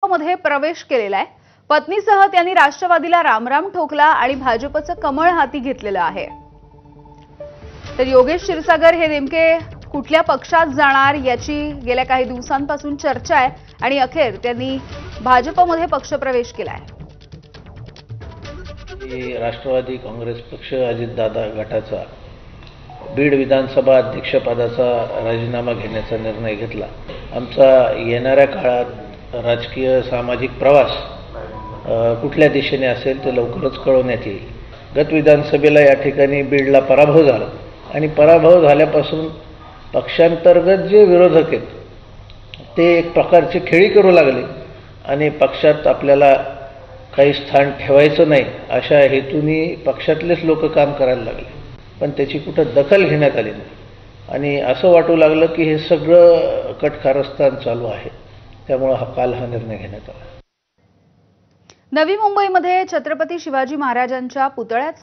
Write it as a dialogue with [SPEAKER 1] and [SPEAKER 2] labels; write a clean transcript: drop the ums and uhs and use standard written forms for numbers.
[SPEAKER 1] मध्ये प्रवेश केलेला आहे। पत्नीसह त्यांनी राष्ट्रवादीला रामराम ठोकला आणि भाजपचं कमळ हाती घेतलेलं आहे। तर योगेश क्षीरसागर हे नेमके कुठल्या पक्षात जाणार याची गेल्या काही दिवसांपासून चर्चा आहे आणि अखेर त्यांनी भाजपमध्ये पक्षप्रवेश केला आहे।
[SPEAKER 2] राष्ट्रवादी काँग्रेस पक्ष अजितदादा गटाचा बीड विधानसभा अध्यक्षपदाचा राजीनामा घेण्याचा निर्णय घेतला। आमचा येणाऱ्या काळात राजकीय सामाजिक प्रवास कुठल्या दिशेने असेल ते लवकरच कळवण्यात येईल। गत विधानसभेला या ठिकाणी बीडला पराभव झाला आणि पराभव झाल्यापासून पक्षांतर्गत जे विरोधक आहेत ते एक प्रकारची खेळी करू लागले आणि पक्षात आपल्याला काही स्थान ठेवायचं नाही अशा हेतूने पक्षातलेच लोक काम करायला लागले, पण त्याची कुठं दखल घेण्यात आली नाही आणि असं वाटू लागलं की हे सगळं कटकारस्थान चालू आहे। त्यामुळे काल हा निर्णय घेण्यात आला।
[SPEAKER 1] नवी मुंबईमध्ये छत्रपती शिवाजी महाराजांच्या पुतळ्यात